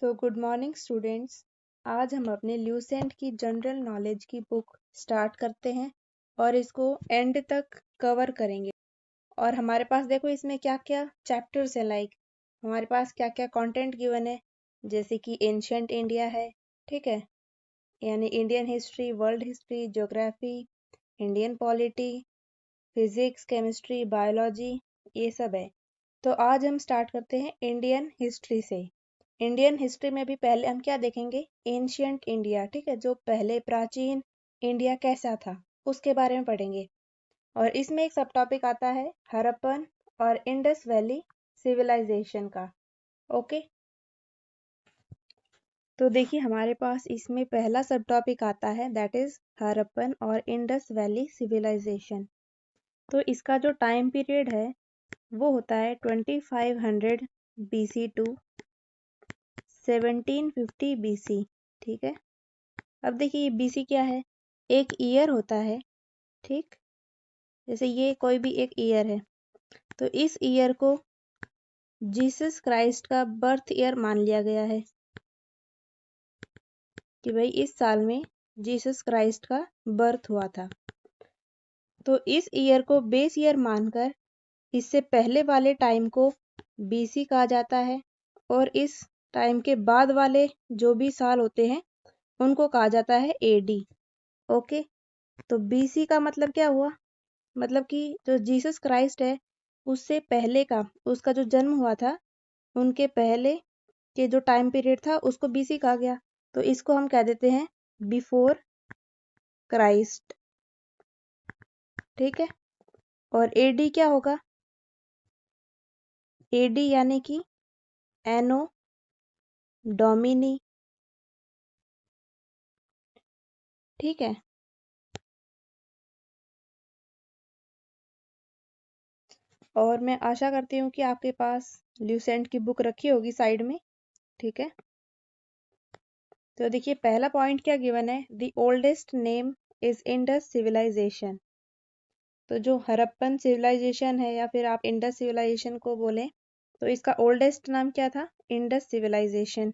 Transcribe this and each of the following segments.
Good morning students. आज हम अपने ल्यूसेंट की जनरल नॉलेज की बुक स्टार्ट करते हैं और इसको एंड तक कवर करेंगे। और हमारे पास देखो इसमें क्या क्या चैप्टर्स है, हमारे पास क्या क्या कंटेंट गिवन है, जैसे कि एंशियंट इंडिया है, ठीक है, यानी Indian history, world history, geography, Indian polity, physics, chemistry, biology, ये सब है। तो आज हम स्टार्ट करते हैं इंडियन हिस्ट्री से। इंडियन हिस्ट्री में भी पहले हम क्या देखेंगे, एंशियंट इंडिया, ठीक है, जो पहले प्राचीन इंडिया कैसा था उसके बारे में पढ़ेंगे। और इसमें एक सब टॉपिक आता है हड़प्पन और इंडस वैली सिविलाइजेशन का। ओके, तो देखिए हमारे पास इसमें पहला सब टॉपिक आता है, दैट इज हड़प्पन और इंडस वैली सिविलाइजेशन। तो इसका जो टाइम पीरियड है वो होता है 2500 BC टू 1750 BC, ठीक है। अब देखिए ये BC क्या है, एक ईयर होता है, ठीक, जैसे ये कोई भी एक ईयर है, तो इस ईयर को जीसस क्राइस्ट का बर्थ ईयर मान लिया गया है कि भाई इस साल में जीसस क्राइस्ट का बर्थ हुआ था। तो इस ईयर को बेस ईयर मानकर इससे पहले वाले टाइम को BC कहा जाता है और इस टाइम के बाद वाले जो भी साल होते हैं उनको कहा जाता है AD। ओके, तो BC का मतलब क्या हुआ, मतलब कि जो जीसस क्राइस्ट है उससे पहले का, उसका जो जन्म हुआ था उनके पहले के जो टाइम पीरियड था उसको BC कहा गया। तो इसको हम कह देते हैं बिफोर क्राइस्ट, ठीक है। और AD क्या होगा, AD यानी कि एनो डोमिनी, ठीक है। और मैं आशा करती हूँ कि आपके पास ल्यूसेंट की बुक रखी होगी साइड में, ठीक है। तो देखिए पहला पॉइंट क्या गिवन है, the oldest name is Indus civilisation. तो जो हड़प्पन सिविलाइजेशन है या फिर आप इंडस सिविलाइजेशन को बोलें, तो इसका ओल्डेस्ट नाम क्या था, इंडस सिविलाइजेशन।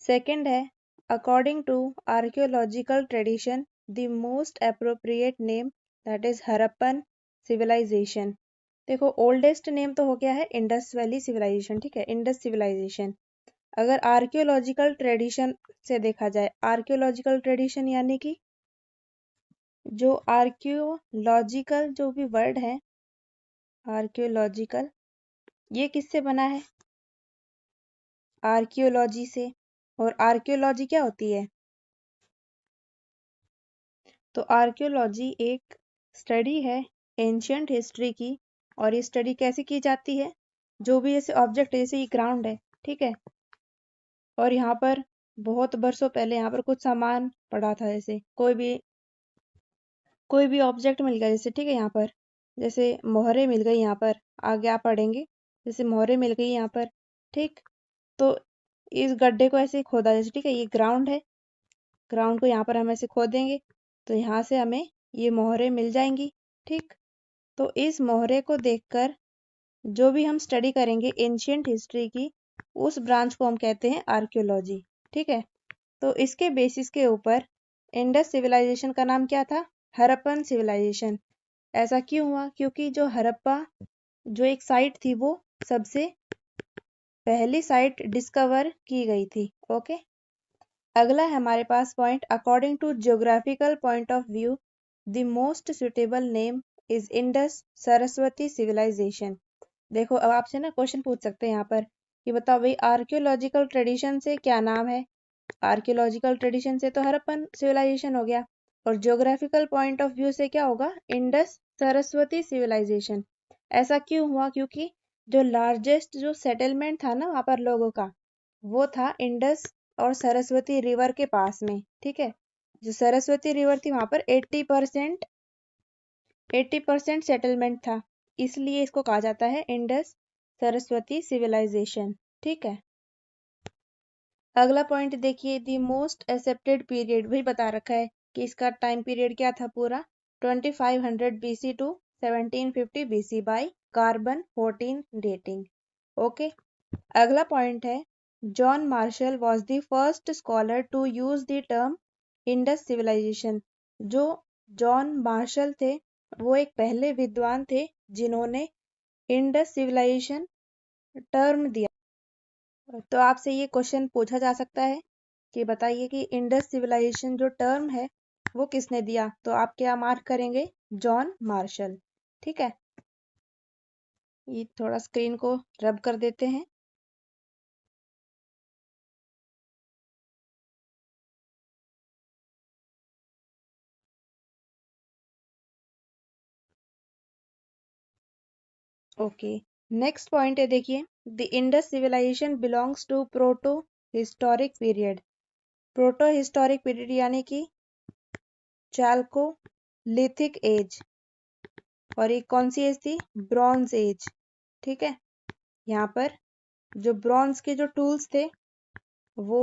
सेकंड है, according to archaeological tradition the most appropriate name that is Harappan civilization. देखो ओल्डेस्ट नेम तो हो गया है इंडस वैली सिविलाइजेशन, ठीक है, इंडस सिविलाइजेशन। अगर आर्कियोलॉजिकल ट्रेडिशन से देखा जाए, आर्कियोलॉजिकल ट्रेडिशन यानी कि जो आर्कियोलॉजिकल जो भी वर्ड है, आर्कियोलॉजिकल, ये किससे बना है, आर्कियोलॉजी से। और आर्कियोलॉजी क्या होती है, तो आर्कियोलॉजी एक स्टडी है एंशियंट हिस्ट्री की। और ये स्टडी कैसे की जाती है, जो भी जैसे ऑब्जेक्ट है, जैसे ये ग्राउंड है, ठीक है, और यहाँ पर बहुत बरसों पहले यहाँ पर कुछ सामान पड़ा था, जैसे कोई भी ऑब्जेक्ट मिल गया, जैसे ठीक है, यहाँ पर जैसे मोहरे मिल गई, यहाँ पर आगे आप पढ़ेंगे, जैसे मोहरे मिल गई यहाँ पर, ठीक। तो इस गड्ढे को ऐसे खोदा, जैसे ठीक है ये ग्राउंड है, ग्राउंड को यहाँ पर हम ऐसे खोदेंगे तो यहाँ से हमें ये मोहरे मिल जाएंगी, ठीक। तो इस मोहरे को देखकर जो भी हम स्टडी करेंगे एंशियंट हिस्ट्री की, उस ब्रांच को हम कहते हैं आर्कियोलॉजी, ठीक है। तो इसके बेसिस के ऊपर इंडस सिविलाइजेशन का नाम क्या था, हड़प्पन सिविलाइजेशन। ऐसा क्यों हुआ, क्योंकि जो हड़प्पा जो एक साइट थी वो सबसे पहली साइट डिस्कवर की गई थी। ओके, अगला है हमारे पास point, according to geographical point of view the most suitable name is Indus Saraswati civilisation. देखो अब आपसे ना क्वेश्चन पूछ सकते हैं यहाँ पर कि बताओ भाई आर्कियोलॉजिकल ट्रेडिशन से क्या नाम है, आर्कियोलॉजिकल ट्रेडिशन से तो हड़प्पन सिविलाइजेशन हो गया, और ज्योग्राफिकल पॉइंट ऑफ व्यू से क्या होगा, इंडस सरस्वती सिविलाइजेशन। ऐसा क्यों हुआ, क्योंकि जो लार्जेस्ट जो सेटलमेंट था ना वहाँ पर लोगों का, वो था इंडस और सरस्वती रिवर के पास में, ठीक है। जो सरस्वती रिवर थी वहाँ पर 80% सेटलमेंट था, इसलिए इसको कहा जाता है इंडस सरस्वती सिविलाइजेशन, ठीक है। अगला पॉइंट देखिए, द मोस्ट एक्सेप्टेड पीरियड भी बता रखा है कि इसका टाइम पीरियड क्या था पूरा, 2500 BC to 1750 BC by carbon 14 dating. Okay, अगला पॉइंट है John Marshall was the first scholar to use the term Indus civilisation. जो जॉन मार्शल थे वो एक पहले विद्वान थे जिन्होंने इंडस सिविलाइजेशन टर्म दिया। तो आपसे ये क्वेश्चन पूछा जा सकता है कि बताइए कि इंडस सिविलाइजेशन जो टर्म है वो किसने दिया, तो आप क्या मार्क करेंगे? John Marshall. ठीक है, ये थोड़ा स्क्रीन को रब कर देते हैं। ओके, नेक्स्ट पॉइंट है, देखिए, the Indus civilization belongs to proto historic period. Proto historic period यानी कि चाल्कोलिथिक एज, और ये कौन सी एज थी? Bronze age. ठीक है, यहाँ पर जो ब्रॉन्ज के जो टूल्स थे वो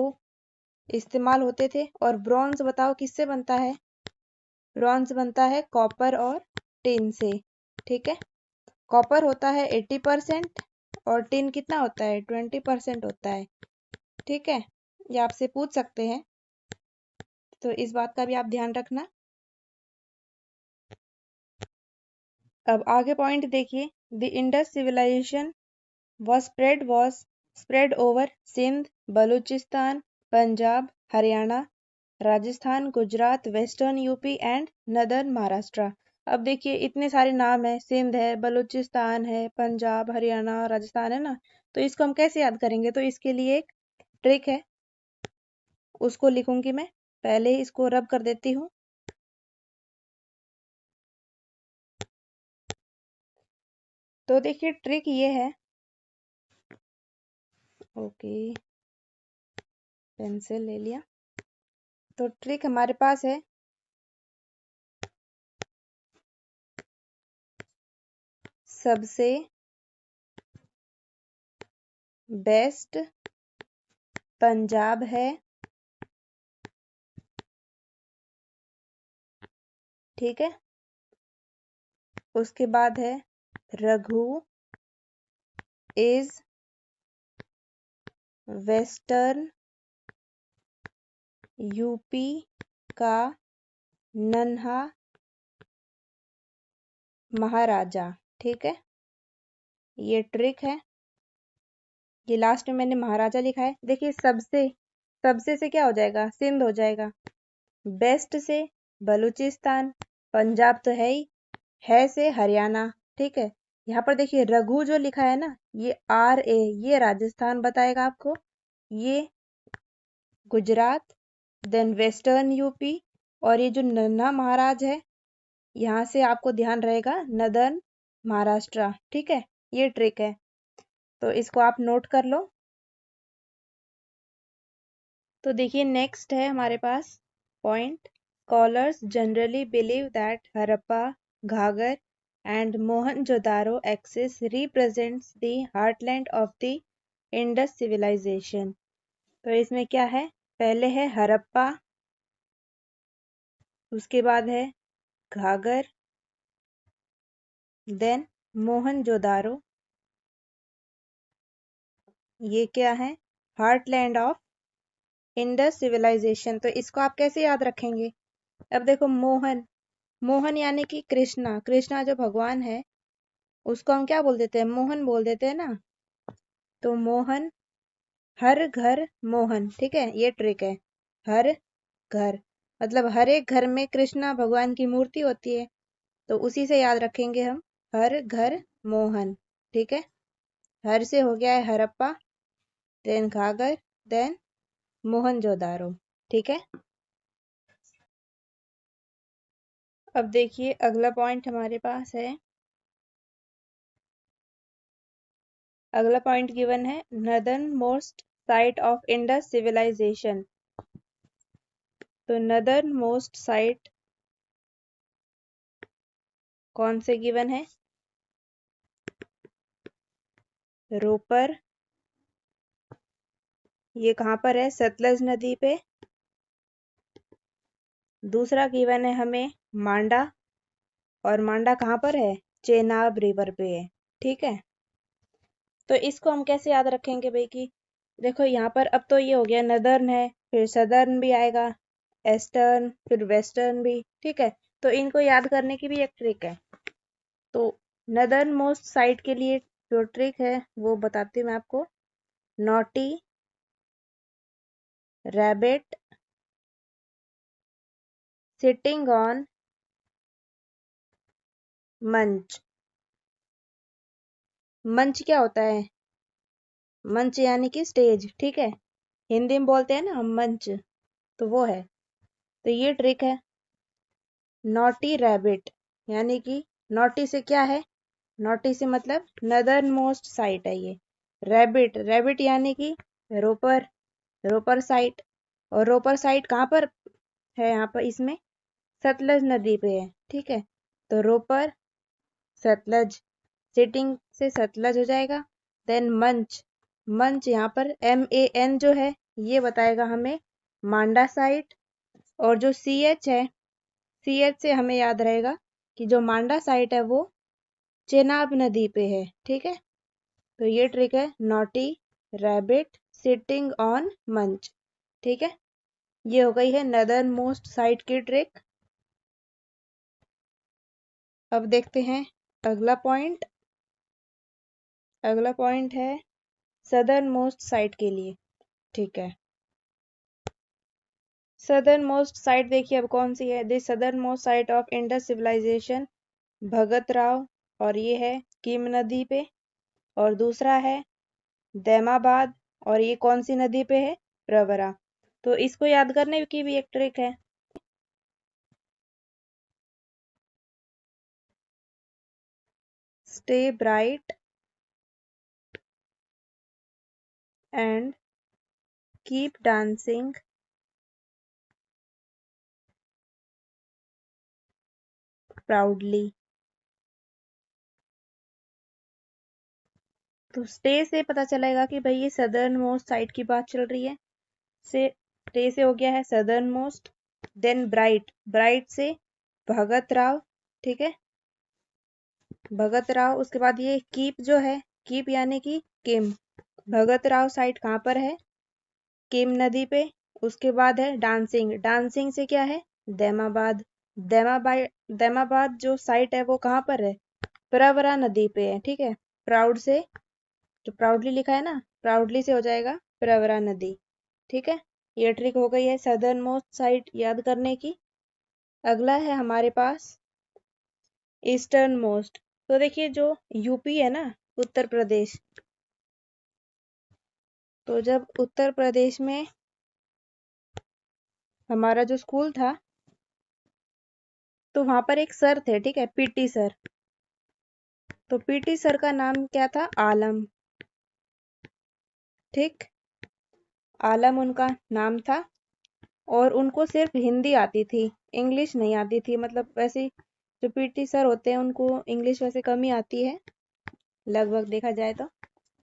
इस्तेमाल होते थे। और ब्रॉन्ज बताओ किससे बनता है? ब्रॉन्ज बनता है कॉपर और टिन से। ठीक है, कॉपर होता है 80% और टिन कितना होता है? 20% होता है। ठीक है, ये आपसे पूछ सकते हैं, तो इस बात का भी आप ध्यान रखना। अब आगे पॉइंट देखिए, the Indus civilization was spread over Sindh, Balochistan, Punjab, Haryana, Rajasthan, Gujarat, western UP and northern Maharashtra. अब देखिए इतने सारे नाम है, सिंध है, बलूचिस्तान है, पंजाब, हरियाणा, राजस्थान है ना, तो इसको हम कैसे याद करेंगे? तो इसके लिए एक ट्रिक है, उसको लिखूंगी मैं। पहले ही इसको रब कर देती हूँ। तो देखिए ट्रिक ये है, ओके, पेंसिल ले लिया। तो ट्रिक हमारे पास है, सबसे बेस्ट पंजाब है, ठीक है, उसके बाद है रघु इज वेस्टर्न यूपी का नन्हा महाराजा। ठीक है, ये ट्रिक है। ये लास्ट में मैंने महाराजा लिखा है। देखिए सबसे, सबसे से क्या हो जाएगा? सिंध हो जाएगा। बेस्ट से बलूचिस्तान, पंजाब तो है से हरियाणा। ठीक है, यहाँ पर देखिए रघु जो लिखा है ना, ये RA, ये राजस्थान बताएगा आपको, ये गुजरात, देन वेस्टर्न यूपी, और ये जो नन्हा महाराज है यहाँ से आपको ध्यान रहेगा नदर्न महाराष्ट्र। ठीक है, ये ट्रिक है, तो इसको आप नोट कर लो। तो देखिए नेक्स्ट है हमारे पास point, scholars generally believe that Harappa, Ghaggar and Mohenjodaro axis represents the heartland of the Indus civilisation. तो इसमें क्या है? पहले है हरप्पा, उसके बाद है घाघर, देन मोहनजोदारो, ये क्या है? Heartland of Indus civilisation. तो इसको आप कैसे याद रखेंगे? अब देखो मोहन, मोहन यानी कि कृष्णा, कृष्णा जो भगवान है उसको हम क्या बोल देते हैं? मोहन बोल देते हैं ना। तो मोहन, हर घर मोहन। ठीक है, ये ट्रिक है, हर घर मतलब हर एक घर में कृष्णा भगवान की मूर्ति होती है, तो उसी से याद रखेंगे हम, हर घर मोहन। ठीक है, हर से हो गया है हरप्पा, देन घाघर, देन मोहनजोदारो। ठीक है, अब देखिए अगला पॉइंट हमारे पास है, अगला पॉइंट गिवन है, northern most site of Indus civilisation. तो नदर्न मोस्ट साइट कौन से गिवन है? रोपर, ये कहाँ पर है? सतलज नदी पे। दूसरा गिवन है हमें मांडा, और मांडा कहाँ पर है? चेनाब रिवर पे है। ठीक है, तो इसको हम कैसे याद रखेंगे भाई? कि देखो यहाँ पर अब तो ये हो गया नदर्न है, फिर सदर्न भी आएगा, ईस्टर्न, फिर वेस्टर्न भी, ठीक है। तो इनको याद करने की भी एक ट्रिक है। तो नदर्न मोस्ट साइड के लिए जो ट्रिक है वो बताती हूँ मैं आपको। नॉटी रैबिट सिटिंग ऑन मंच। मंच क्या होता है? मंच यानी कि स्टेज, ठीक है। हिंदी में बोलते हैं ना हम मंच, तो वो है। तो ये ट्रिक है नॉटी रैबिट, यानी कि नॉटी से क्या है? नॉटी से मतलब नदर्न मोस्ट साइट है ये। रैबिट, रैबिट यानी कि रोपर, रोपर साइट। और रोपर साइट कहाँ पर है? यहाँ पर इसमें सतलज नदी पे है, ठीक है। तो रोपर सतलज, सिटिंग से सतलज हो जाएगा। देन मंच, मंच यहाँ पर MAN जो है ये बताएगा हमें मांडा साइट। और जो CH है, CH से हमें याद रहेगा कि जो मांडा साइट है वो चेनाब नदी पे है, ठीक है। तो ये ट्रिक है नॉटी रैबिट सिटिंग ऑन मंच, ठीक है। ये हो गई है नदर्न मोस्ट साइट की ट्रिक। अब देखते हैं अगला पॉइंट। अगला पॉइंट है सदर्न मोस्ट साइट के लिए, ठीक है। सदर्न मोस्ट साइट देखिए अब कौन सी है। The southernmost site of Indus civilisation Bhagatrav, और ये है कीम नदी पे। और दूसरा है दैमाबाद, और ये कौन सी नदी पे है? प्रवरा। तो इसको याद करने की भी एक ट्रिक है। Stay bright and keep dancing proudly. तो स्टे से पता चलेगा कि भाई ये सदर्न मोस्ट साइड की बात चल रही है। से स्टे से हो गया है southern most. Then bright, bright से भगत राव, ठीक है। भगत राव, उसके बाद ये कीप जो है, कीप यानी कि किम। भगत राव साइट कहाँ पर है? किम नदी पे। उसके बाद है डांसिंग, डांसिंग से क्या है? दैमाबाद। दैमाबाद, दैमाबाद जो साइट है वो कहाँ पर है? प्रवरा नदी पे है, ठीक है। प्राउड से, जो प्राउडली लिखा है ना, प्राउडली से हो जाएगा प्रवरा नदी, ठीक है। ये ट्रिक हो गई है सदर्न मोस्ट साइट याद करने की। अगला है हमारे पास ईस्टर्न मोस्ट। तो देखिए जो यूपी है ना, उत्तर प्रदेश, तो जब उत्तर प्रदेश में हमारा जो स्कूल था, तो वहां पर एक सर थे, ठीक है, PT सर। तो PT सर का नाम क्या था? आलम, ठीक। आलम उनका नाम था। और उनको सिर्फ हिंदी आती थी, इंग्लिश नहीं आती थी। मतलब वैसे जो PT सर होते हैं उनको इंग्लिश वैसे कम ही आती है, लगभग देखा जाए तो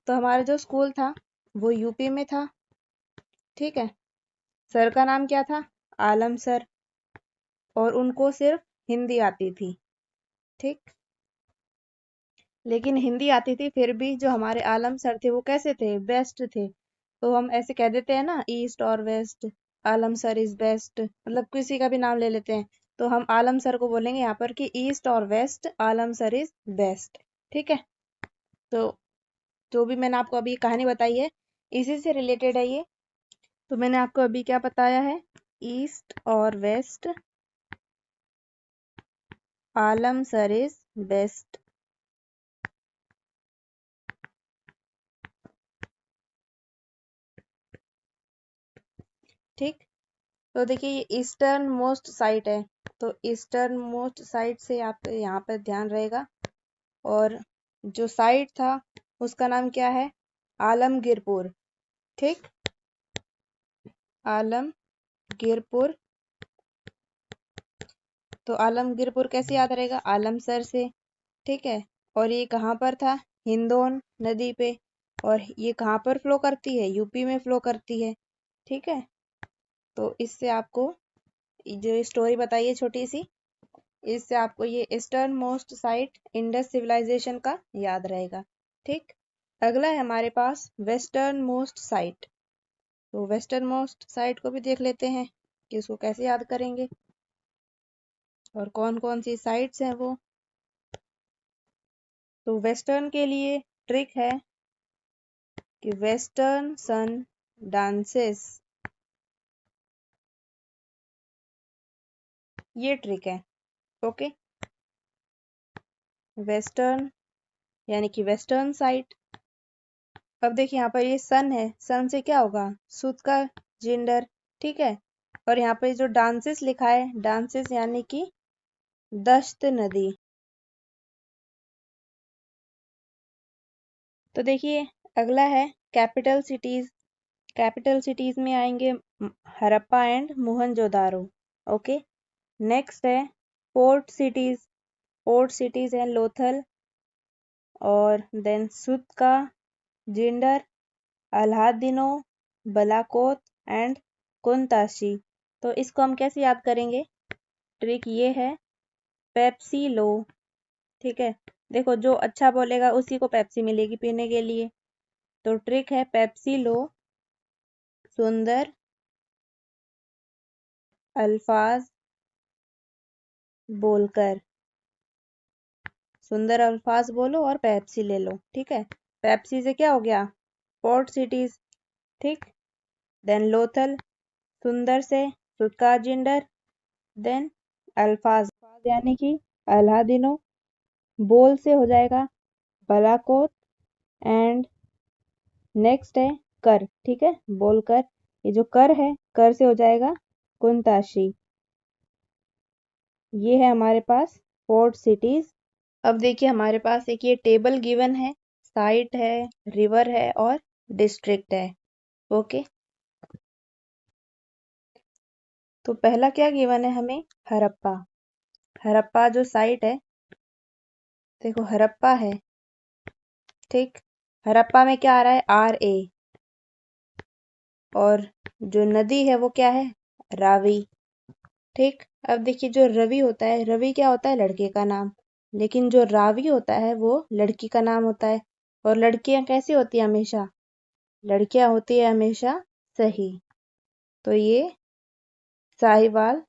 हमारा जो स्कूल था वो यूपी में था, ठीक है। सर का नाम क्या था? आलम सर। और उनको सिर्फ हिंदी आती थी, ठीक। लेकिन हिंदी आती थी फिर भी जो हमारे आलम सर थे वो कैसे थे? बेस्ट थे। तो हम ऐसे कह देते हैं ना, ईस्ट और west, Alam sir is best, मतलब किसी का भी नाम ले लेते हैं। तो हम आलम सर को बोलेंगे यहाँ पर कि ईस्ट और west Alam sir is best, ठीक है। तो जो भी मैंने आपको अभी कहानी बताई है इसी से रिलेटेड है ये। तो मैंने आपको अभी क्या बताया है? ईस्ट और west Alam sir is best, ठीक। तो देखिए ये ईस्टर्न मोस्ट साइट है। तो ईस्टर्न मोस्ट साइट से आप यहाँ पर ध्यान रहेगा। और जो साइट था उसका नाम क्या है? आलमगीरपुर, ठीक। आलमगीरपुर। तो आलमगीरपुर कैसे याद रहेगा? आलम सर से, ठीक है। और ये कहाँ पर था? हिंदौन नदी पे। और ये कहाँ पर फ्लो करती है? यूपी में फ्लो करती है, ठीक है। तो इससे आपको जो स्टोरी बताई है छोटी सी, इससे आपको ये eastern most site Indus civilization का याद रहेगा, ठीक। अगला है हमारे पास वेस्टर्न मोस्ट साइट। तो वेस्टर्न मोस्ट साइट को भी देख लेते हैं कि उसको कैसे याद करेंगे और कौन कौन सी साइट्स हैं वो। तो वेस्टर्न के लिए ट्रिक है कि वेस्टर्न सन डांसेस, ये ट्रिक है। ओके, वेस्टर्न यानी कि वेस्टर्न साइट। अब देखिए यहाँ पर ये सन है, सन से क्या होगा, सूत का जेंडर, ठीक है। और यहाँ पर जो डांसेस लिखा है, डांसेस यानी कि दश्त नदी। तो देखिए अगला है कैपिटल सिटीज। कैपिटल सिटीज में आएंगे Harappa and Mohenjodaro. Okay, next है पोर्ट सिटीज। पोर्ट सिटीज है लोथल और देन सुत का जिंडर, अलादीनो, बलाकोत एंड कुंताशी। तो इसको हम कैसे याद करेंगे, ट्रिक ये है पेप्सी लो, ठीक है। देखो जो अच्छा बोलेगा उसी को पेप्सी मिलेगी पीने के लिए। तो ट्रिक है पेप्सी लो, सुंदर अल्फाज बोलकर, सुंदर अल्फाज बोलो और पेप्सी ले लो, ठीक है। पेप्सी से क्या हो गया, पोर्ट सिटीज, ठीक। देन लोथल, सुंदर से सुत्का जिंडर, देन अल्फाज यानी कि अलादीनो, बोल से हो जाएगा बलाकोत एंड नेक्स्ट है कर, ठीक है, बोलकर। ये जो कर है, कर से हो जाएगा कुंताशी। ये है हमारे पास पोर्ट सिटीज। अब देखिए हमारे पास एक ये टेबल गिवन है, साइट है, रिवर है और डिस्ट्रिक्ट है। ओके, तो पहला क्या गिवन है हमें, हरप्पा। हरप्पा जो साइट है, देखो हरप्पा है, ठीक। हरप्पा में क्या आ रहा है, RA। और जो नदी है वो क्या है, रावी, ठीक। अब देखिए जो रवि होता है, रवि क्या होता है, लड़के का नाम। लेकिन जो रावी होता है वो लड़की का नाम होता है। और लड़कियां कैसी होती है हमेशा, लड़कियां होती है हमेशा सही। तो ये साहिवाल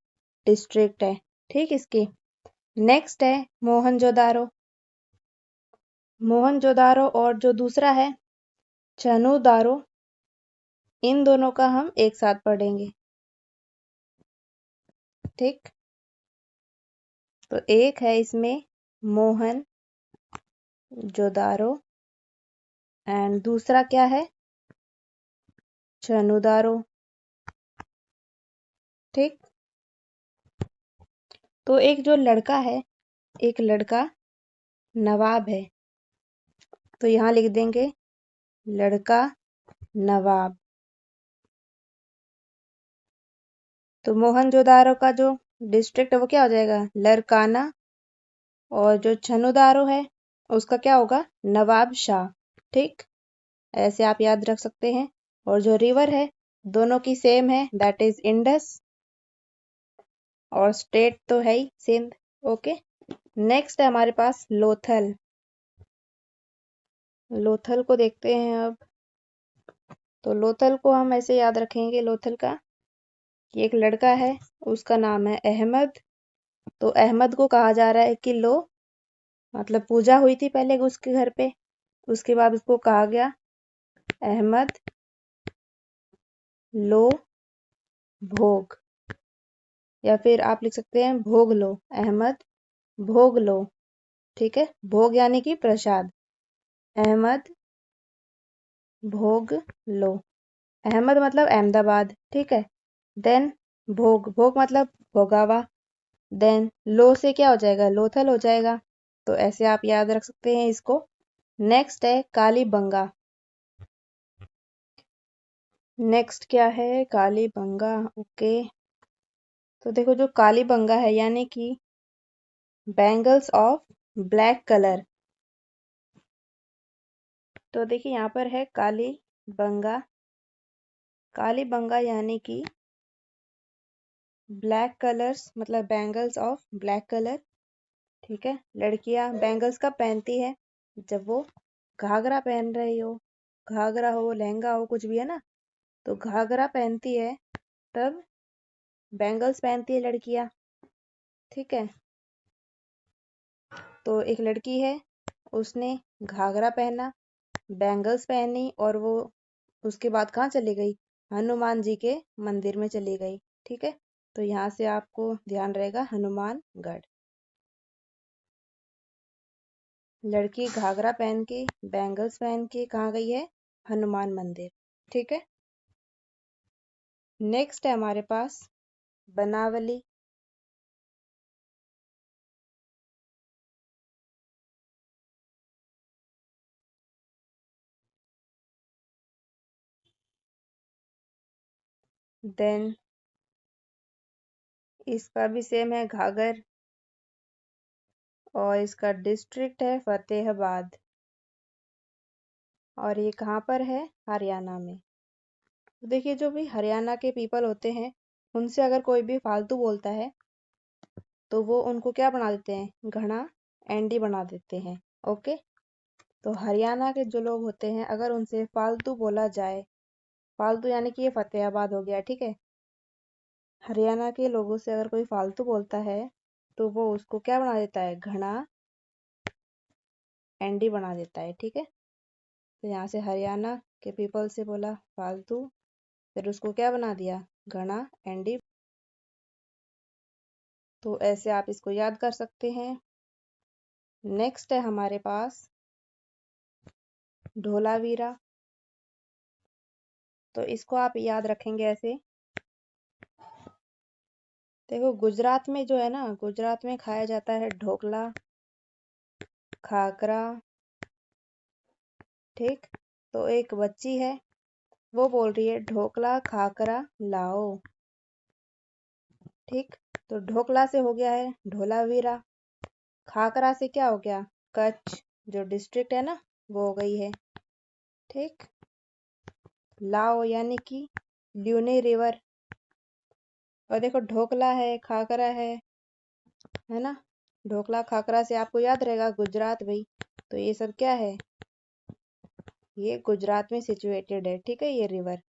डिस्ट्रिक्ट है, ठीक। इसकी नेक्स्ट है मोहनजोदारो। मोहनजोदारो और जो दूसरा है चनुदारो, इन दोनों का हम एक साथ पढ़ेंगे, ठीक। तो एक है इसमें मोहन जोदारो एंड दूसरा क्या है, चनुदारो, ठीक। तो एक जो लड़का है, एक लड़का नवाब है, तो यहाँ लिख देंगे लड़का नवाब। तो मोहनजोदारो का जो डिस्ट्रिक्ट है वो क्या हो जाएगा, लरकाना। और जो छनुदारो है उसका क्या होगा, नवाब शाह, ठीक। ऐसे आप याद रख सकते हैं। और जो रिवर है दोनों की सेम है, दैट इज इंडस। और स्टेट तो है ही सिंध। ओके, नेक्स्ट है हमारे पास लोथल। लोथल को देखते हैं अब। तो लोथल को हम ऐसे याद रखेंगे, लोथल का कि एक लड़का है, उसका नाम है अहमद। तो अहमद को कहा जा रहा है कि लो, मतलब पूजा हुई थी पहले उसके घर पे, उसके बाद उसको कहा गया अहमद लो भोग, या फिर आप लिख सकते हैं भोग लो, अहमद भोग लो, ठीक है। भोग यानी कि प्रसाद, अहमद भोग लो। अहमद मतलब अहमदाबाद, ठीक है। देन भोग, भोग मतलब भोगावा। देन लो से क्या हो जाएगा, लोथल हो जाएगा। तो ऐसे आप याद रख सकते हैं इसको। नेक्स्ट है कालीबंगा। नेक्स्ट क्या है, कालीबंगा। ओके, तो देखो जो कालीबंगा है यानी कि बैंगल्स ऑफ ब्लैक कलर। तो देखिए यहाँ पर है कालीबंगा। कालीबंगा यानी कि ब्लैक कलर्स, मतलब बैंगल्स ऑफ ब्लैक कलर, ठीक है। लड़कियां बैंगल्स कब पहनती है, जब वो घाघरा पहन रही हो, घाघरा हो लहंगा हो कुछ भी है ना, तो घाघरा पहनती है तब बैंगल्स पहनती है लड़कियां। ठीक है, तो एक लड़की है, उसने घाघरा पहना, बैंगल्स पहनी और वो उसके बाद कहाँ चली गई, हनुमान जी के मंदिर में चली गई। ठीक है, तो यहाँ से आपको ध्यान रहेगा हनुमानगढ़। लड़की घाघरा पहन के बैंगल्स पहन के कहाँ गई है, हनुमान मंदिर। ठीक है, नेक्स्ट है हमारे पास बनावली। देन इसका भी सेम है घाघर, और इसका डिस्ट्रिक्ट है फतेहाबाद, और ये कहाँ पर है, हरियाणा में। तो देखिए जो भी हरियाणा के पीपल होते हैं, उनसे अगर कोई भी फालतू बोलता है तो वो उनको क्या बना देते हैं, घना एंडी बना देते हैं। ओके, तो हरियाणा के जो लोग होते हैं अगर उनसे फालतू बोला जाए, फालतू यानी कि ये फतेहाबाद हो गया। ठीक है, हरियाणा के लोगों से अगर कोई फालतू बोलता है तो वो उसको क्या बना देता है, घना एंडी बना देता है। ठीक है, तो यहाँ से हरियाणा के पीपल से बोला फालतू, फिर उसको क्या बना दिया, घना एंडी। तो ऐसे आप इसको याद कर सकते हैं। नेक्स्ट है हमारे पास ढोलावीरा। तो इसको आप याद रखेंगे ऐसे, देखो गुजरात में जो है ना, गुजरात में खाया जाता है ढोकला, खाकरा। ठीक, तो एक बच्ची है, वो बोल रही है ढोकला खाकरा लाओ। ठीक, तो ढोकला से हो गया है ढोलावीरा, खाकरा से क्या हो गया, कच्छ जो डिस्ट्रिक्ट है ना वो हो गई है। ठीक, लाओ यानी कि ल्यूनी रिवर। और देखो ढोकला है, खाकरा है ना, ढोकला खाकरा से आपको याद रहेगा गुजरात भाई। तो ये सब क्या है, ये गुजरात में सिचुएटेड है। ठीक है, ये रिवर।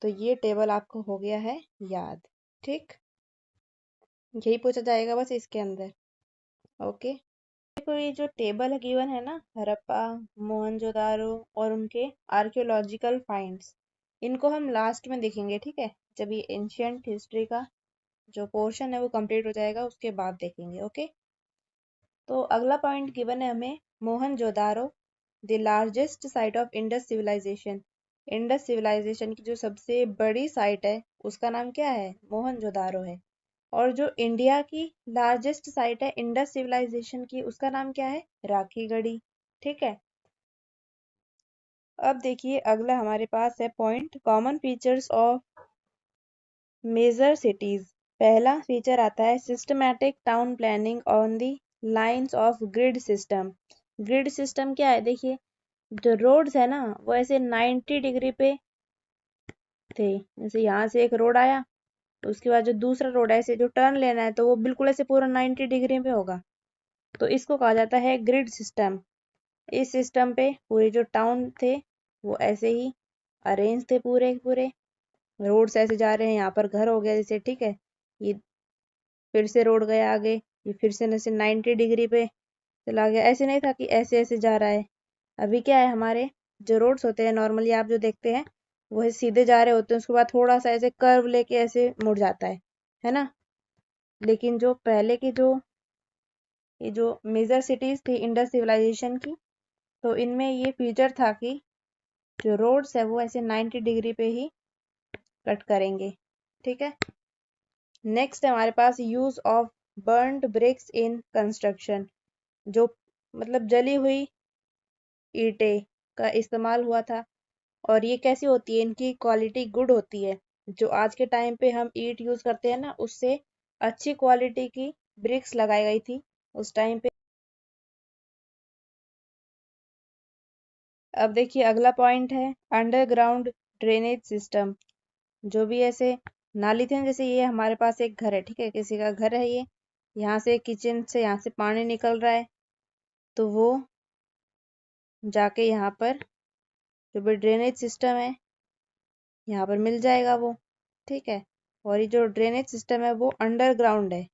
तो ये टेबल आपको हो गया है याद। ठीक, यही पूछा जाएगा बस इसके अंदर। ओके, देखो ये जो टेबल है गिवन है ना, हड़प्पा, मोहनजोदारो और उनके आर्कियोलॉजिकल फाइंड्स, इनको हम लास्ट में देखेंगे। ठीक है, जब ये एंशियंट हिस्ट्री का जो पोर्शन है वो कंप्लीट हो जाएगा उसके बाद देखेंगे। ओके, तो अगला पॉइंट गिवन है हमें, Mohenjodaro the largest site of Indus civilization. Indus civilization की जो सबसे बड़ी साइट है उसका नाम क्या है, मोहनजोदारो है। और जो इंडिया की लार्जेस्ट साइट है इंडस सिविलाइजेशन की, उसका नाम क्या है, राखीगढ़ी। ठीक है, अब देखिए अगला हमारे पास है point, common features of major cities. पहला फीचर आता है systematic town planning on the lines of grid system. Grid system क्या है, देखिए जो रोड्स है ना वो ऐसे 90 डिग्री पे थे। जैसे यहाँ से एक रोड आया, उसके बाद जो दूसरा रोड है ऐसे जो टर्न लेना है तो वो बिल्कुल ऐसे पूरा 90 डिग्री पे होगा। तो इसको कहा जाता है ग्रिड सिस्टम। इस सिस्टम पे पूरे जो टाउन थे वो ऐसे ही अरेंज थे, पूरे पूरे रोड्स ऐसे जा रहे हैं, यहाँ पर घर हो गया जैसे। ठीक है, ये फिर से रोड गया आगे, ये फिर से ऐसे 90 डिग्री पे चला गया। ऐसे नहीं था कि ऐसे ऐसे जा रहा है। अभी क्या है, हमारे जो रोड्स होते हैं नॉर्मली आप जो देखते हैं वो ऐसे सीधे जा रहे होते हैं, उसके बाद थोड़ा सा ऐसे कर्व लेके ऐसे मुड़ जाता है ना। लेकिन जो पहले की जो ये जो मेजर सिटीज थी इंडस सिविलाइजेशन की, तो इनमें ये फीचर था कि जो रोड्स है वो ऐसे 90 डिग्री पे ही कट करेंगे। ठीक है, नेक्स्ट है हमारे पास use of burnt bricks in construction. जो मतलब जली हुई ईंटें का इस्तेमाल हुआ था, और ये कैसी होती है, इनकी क्वालिटी गुड होती है। जो आज के टाइम पे हम ईंट यूज करते हैं ना, उससे अच्छी क्वालिटी की ब्रिक्स लगाई गई थी उस टाइम पे। अब देखिए अगला पॉइंट है अंडरग्राउंड ड्रेनेज सिस्टम। जो भी ऐसे नाली थे, जैसे ये हमारे पास एक घर है, ठीक है, किसी का घर है ये, यहाँ से किचन से यहाँ से पानी निकल रहा है, तो वो जाके यहाँ पर जो भी ड्रेनेज सिस्टम है यहाँ पर मिल जाएगा वो, ठीक है। और ये जो ड्रेनेज सिस्टम है वो अंडरग्राउंड है,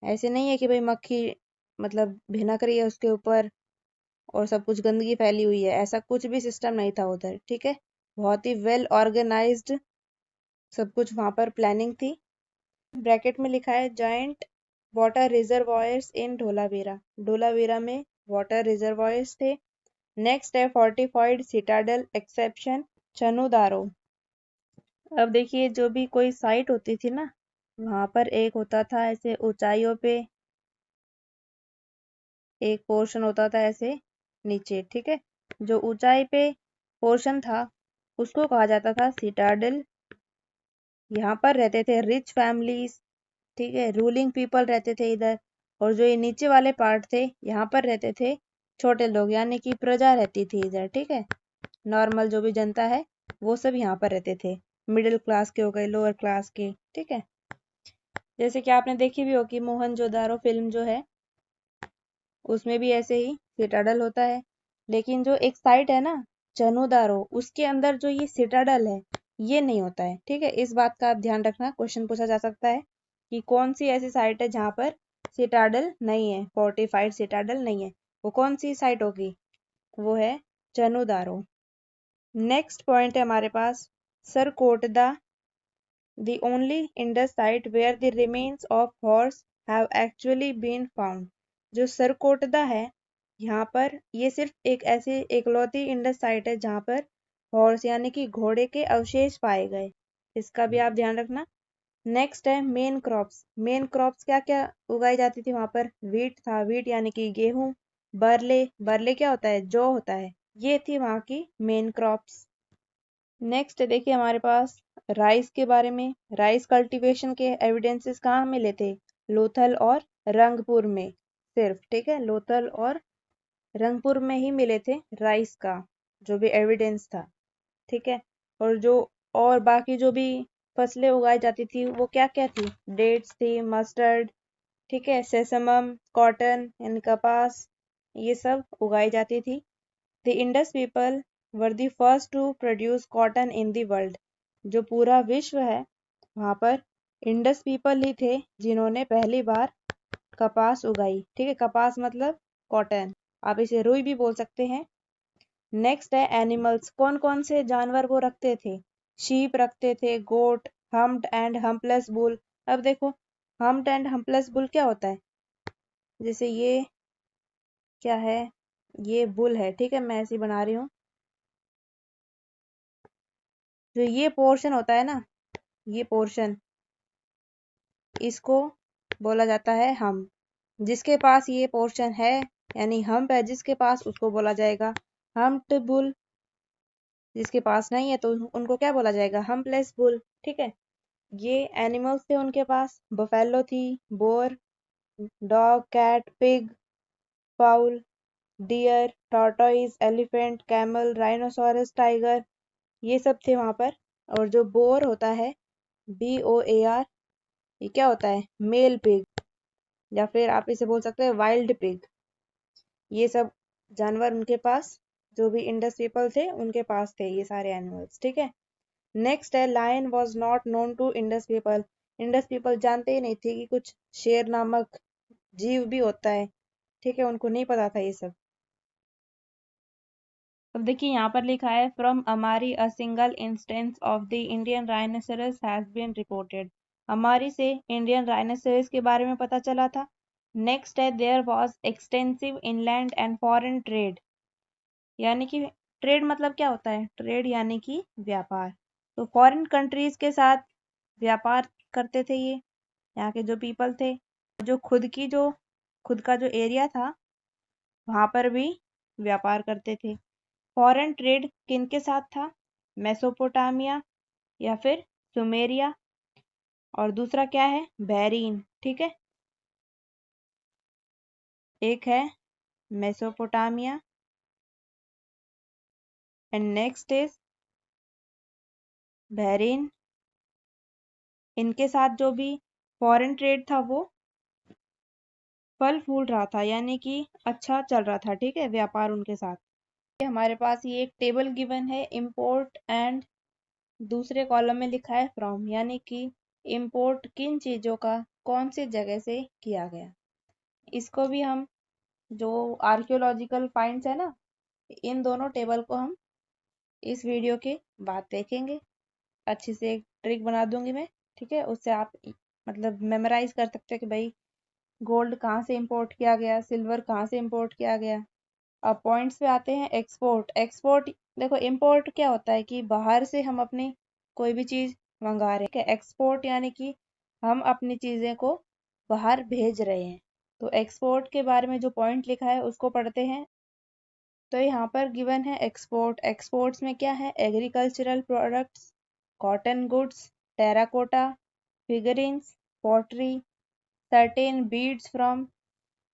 ऐसे नहीं है कि भाई मक्खी मतलब भिनक रही है उसके ऊपर और सब कुछ गंदगी फैली हुई है, ऐसा कुछ भी सिस्टम नहीं था उधर, ठीक है। बहुत ही वेल ऑर्गेनाइज्ड सब कुछ वहां पर प्लानिंग थी। ब्रैकेट में लिखा है जॉइंट वाटर रिजर्वॉयर्स इन ढोलावीरा, ढोलावीरा में वाटर रिजर्वॉयर्स थे। नेक्स्ट है फोर्टिफाइड सिटाडल एक्सेप्शन चनुदारो। अब देखिए जो भी कोई साइट होती थी ना, वहां पर एक होता था ऐसे ऊंचाइयों पे, एक पोर्शन होता था ऐसे नीचे, ठीक है। जो ऊंचाई पे पोर्शन था उसको कहा जाता था सिटाडल। यहाँ पर रहते थे रिच फैमिलीज, ठीक है, रूलिंग पीपल रहते थे इधर। और जो ये नीचे वाले पार्ट थे यहाँ पर रहते थे छोटे लोग, यानी कि प्रजा रहती थी इधर, ठीक है। नॉर्मल जो भी जनता है वो सब यहाँ पर रहते थे, मिडिल क्लास के हो गए, लोअर क्लास के, ठीक है। जैसे कि आपने देखी भी होगी मोहनजोदारो फिल्म जो है, उसमें भी ऐसे ही सिटाडल होता है। लेकिन जो एक साइट है ना चनुदारो, उसके अंदर जो ये सिटाडल है ये नहीं होता है, ठीक है। इस बात का आप ध्यान रखना, क्वेश्चन पूछा जा सकता है कि कौन सी ऐसी साइट है जहां पर सिटाडल नहीं है, फोर्टिफाइड सिटाडल नहीं है, वो कौन सी साइट होगी, वो है चनुदारो। नेक्स्ट पॉइंट है हमारे पास सरकोटदा, the only Indus site where the remains of horse have actually been found। जो सरकोटदा है यहाँ पर, ये सिर्फ एक ऐसी एकलौती इंडस साइट है जहाँ पर हॉर्स यानी कि घोड़े के अवशेष पाए गए, इसका भी आप ध्यान रखना। नेक्स्ट है मेन क्रॉप्स, मेन क्रॉप्स क्या क्या उगाई जाती थी वहां पर, वीट था, वीट यानी कि गेहूं, बरले, बरले क्या होता है, जौ होता है, ये थी वहां की मेन क्रॉप्स। नेक्स्ट देखिए हमारे पास राइस के बारे में, राइस कल्टीवेशन के एविडेंसेस कहाँ मिले थे, लोथल और रंगपुर में सिर्फ, ठीक है, लोथल और रंगपुर में ही मिले थे राइस का जो भी एविडेंस था, ठीक है। और जो और बाकी जो भी फसलें उगाई जाती थी वो क्या क्या थी, डेट्स थी, मस्टर्ड, ठीक है, सेसमम, कॉटन यानी कपास, ये सब उगाई जाती थी। The Indus people were the first to produce cotton in the world। जो पूरा विश्व है वहां पर इंडस पीपल ही थे जिन्होंने पहली बार कपास उगाई, ठीक है। कपास मतलब कॉटन, आप इसे रुई भी बोल सकते हैं। नेक्स्ट है एनिमल्स, कौन कौन से जानवर वो रखते थे, शीप रखते थे, गोट, हम्प्ड एंड हम्पलेस बुल। अब देखो हम्प्ड एंड हम्पलेस बुल क्या होता है, जैसे ये क्या है, ये बुल है, ठीक है, मैं ऐसे ही बना रही हूँ। जो ये पोर्शन होता है ना, ये पोर्शन, इसको बोला जाता है हम। जिसके पास ये पोर्शन है यानी हम्प है जिसके पास, उसको बोला जाएगा हम्प्ड बुल। जिसके पास नहीं है तो उनको क्या बोला जाएगा, हम्पलेस बुल, ठीक है। ये एनिमल्स थे उनके पास, बफेलो थी, boar, dog, cat, pig, fowl, deer, tortoise, elephant, camel, rhinoceros, tiger, ये सब थे वहां पर। और जो बोर होता है, BOAR, ये क्या होता है, मेल पिग, या फिर आप इसे बोल सकते हैं वाइल्ड पिग। ये सब जानवर उनके पास, जो भी इंडस पीपल थे उनके पास थे ये सारे एनिमल्स, ठीक है। नेक्स्ट है lion was not known to Indus people. Indus people जानते ही नहीं थे कि कुछ शेर नामक जीव भी होता है, ठीक है, उनको नहीं पता था ये सब। अब देखिए यहाँ पर लिखा है from Amri a single instance of the Indian rhinoceros has been reported. Amri से इंडियन राइनोसेरस के बारे में पता चला था। नेक्स्ट है there was extensive inland and foreign trade, यानी कि ट्रेड मतलब क्या होता है, ट्रेड यानी कि व्यापार। तो फॉरेन कंट्रीज के साथ व्यापार करते थे ये यहाँ के जो पीपल थे। जो खुद का जो एरिया था वहां पर भी व्यापार करते थे। फॉरेन ट्रेड किनके साथ था, मेसोपोटामिया या फिर सुमेरिया, और दूसरा क्या है, बैरीन, ठीक है। एक है मेसोपोटामिया एंड नेक्स्ट इज बैरीन। इनके साथ जो भी फॉरेन ट्रेड था वो फल फूल रहा था, यानी कि अच्छा चल रहा था, ठीक है, व्यापार उनके साथ। हमारे पास ये एक टेबल गिवन है इंपोर्ट एंड दूसरे कॉलम में लिखा है फ्रॉम, यानी कि इंपोर्ट किन चीजों का कौन सी जगह से किया गया। इसको भी हम जो आर्कियोलॉजिकल फाइंड्स है ना, इन दोनों टेबल को हम इस वीडियो के बाद देखेंगे। अच्छी से एक ट्रिक बना दूंगी मैं, ठीक है, उससे आप मतलब मेमोराइज कर सकते हैं कि भाई गोल्ड कहाँ से इंपोर्ट किया गया, सिल्वर कहाँ से इंपोर्ट किया गया। अब पॉइंट्स पे आते हैं। एक्सपोर्ट, एक्सपोर्ट देखो इंपोर्ट क्या होता है कि बाहर से हम अपनी कोई भी चीज मंगा रहे हैं। एक्सपोर्ट यानी कि हम अपनी चीजें को बाहर भेज रहे हैं। तो एक्सपोर्ट के बारे में जो पॉइंट लिखा है उसको पढ़ते हैं। तो यहाँ पर गिवन है एक्सपोर्ट। एक्सपोर्ट्स में क्या है, agricultural products, cotton goods, terracotta, figurines, pottery, certain beads from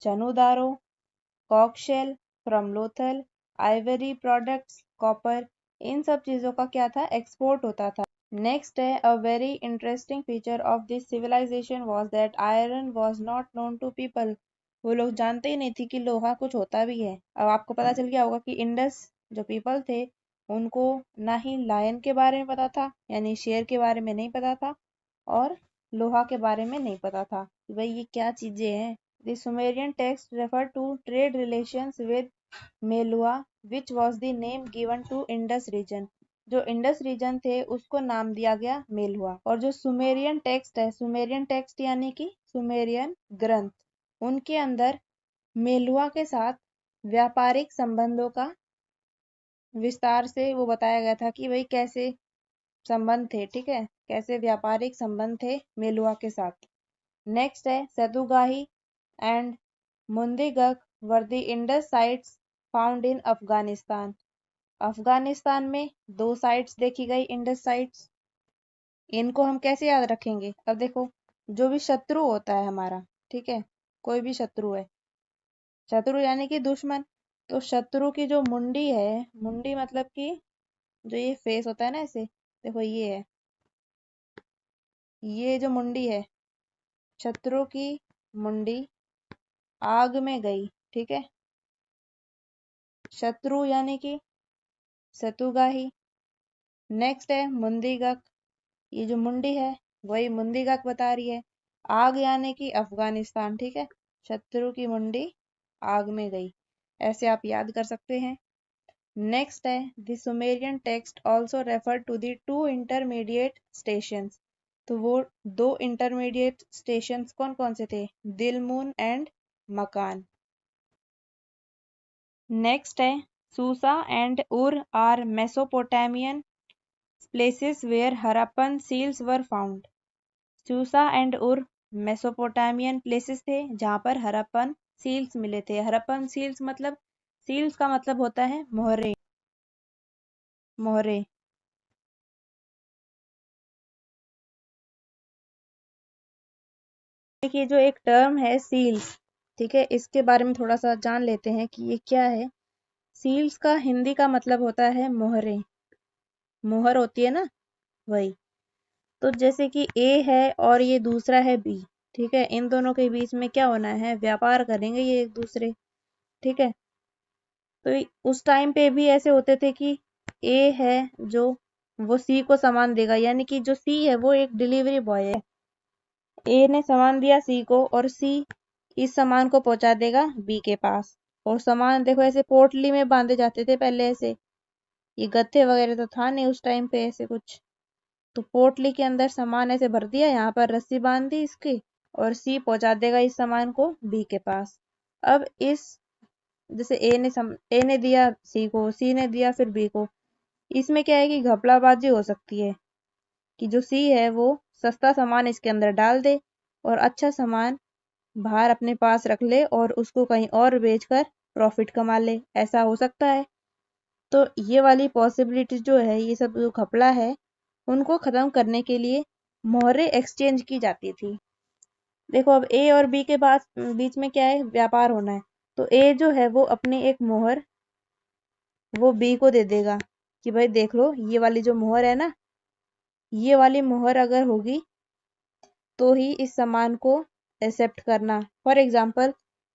Chanhudaro, conch shell from Lothal, ivory products, copper, इन सब चीजों का क्या था, एक्सपोर्ट होता था। नेक्स्ट है, a very interesting feature of this civilization was that iron was not known to people. वो लोग जानते ही नहीं थी कि लोहा कुछ होता भी है। अब आपको पता चल गया होगा कि इंडस जो पीपल थे उनको ना ही लायन के बारे में पता था, यानी शेर के बारे में नहीं पता था, और लोहा के बारे में नहीं पता था कि भाई ये क्या चीजें हैं। The Sumerian text refer to trade relations with Meluha which was the name given to Indus region। जो इंडस रीजन थे उसको नाम दिया गया मेलुआ। और जो सुमेरियन टेक्स्ट है, सुमेरियन टेक्स्ट यानी कि सुमेरियन ग्रंथ, उनके अंदर मेलुआ के साथ व्यापारिक संबंधों का विस्तार से वो बताया गया था कि भाई कैसे संबंध थे, ठीक है, कैसे व्यापारिक संबंध थे मेलुआ के साथ। नेक्स्ट है, सतुगाही and Mundigak were the Indus sites found in Afghanistan. Afghanistan में दो साइट्स देखी गई, इंडस साइट्स। इनको हम कैसे याद रखेंगे, अब देखो जो भी शत्रु होता है हमारा, ठीक है, कोई भी शत्रु है, शत्रु यानी कि दुश्मन, तो शत्रु की जो मुंडी है, मुंडी मतलब कि जो ये फेस होता है ना ऐसे, देखो ये है, ये जो मुंडी है, शत्रु की मुंडी आग में गई, ठीक है। शत्रु यानी कि सतुगाही। नेक्स्ट है मुंदीगक, ये जो मुंडी है वही मुंदीगक बता रही है। आग यानी कि अफगानिस्तान, ठीक है, शत्रु की मुंडी आग में गई, ऐसे आप याद कर सकते हैं। नेक्स्ट है, the Sumerian text also refer to the two intermediate stations. तो वो दो इंटरमीडिएट स्टेशंस कौन कौन से थे, दिलमुन एंड मकान। नेक्स्ट है, Susa and Ur are Mesopotamian places where Harappan seals were found. Susa and Ur Mesopotamian places थे जहां पर हरप्पन सील्स मिले थे। हरप्पन सील्स मतलब, सील्स का मतलब होता है मोहरे, मोहरे। देखिए जो एक टर्म है सील्स, ठीक है, इसके बारे में थोड़ा सा जान लेते हैं कि ये क्या है। सील्स का हिंदी का मतलब होता है मोहरे, मोहर होती है ना, वही। तो जैसे कि ए है और ये दूसरा है बी, ठीक है, इन दोनों के बीच में क्या होना है, व्यापार करेंगे ये एक दूसरे, ठीक है। तो उस टाइम पे भी ऐसे होते थे कि ए है जो वो सी को सामान देगा, यानी कि जो सी है वो एक डिलीवरी बॉय है। ए ने सामान दिया सी को और सी इस सामान को पहुंचा देगा बी के पास। और सामान देखो ऐसे पोटली में बांधे जाते थे पहले, ऐसे ये गत्थे वगैरह तो था नहीं उस टाइम पे ऐसे कुछ। तो पोटली के अंदर सामान ऐसे भर दिया, यहाँ पर रस्सी बांध दी इसकी, और सी पहुंचा देगा इस सामान को बी के पास। अब इस जैसे ए ने दिया सी को, सी ने दिया फिर बी को, इसमें क्या है कि घपलाबाजी हो सकती है कि जो सी है वो सस्ता सामान इसके अंदर डाल दे और अच्छा सामान बाहर अपने पास रख ले और उसको कहीं और बेचकर प्रॉफिट कमा ले, ऐसा हो सकता है। तो ये वाली पॉसिबिलिटी जो है, ये सब जो घपला है, उनको खत्म करने के लिए मोहरे एक्सचेंज की जाती थी। देखो अब ए और बी के पास बीच में क्या है, व्यापार होना है। तो ए जो है वो अपनी एक मोहर वो बी को दे देगा कि भाई देख लो ये वाली जो मोहर है ना, ये वाली मोहर अगर होगी तो ही इस सामान को एक्सेप्ट करना। फॉर एग्जाम्पल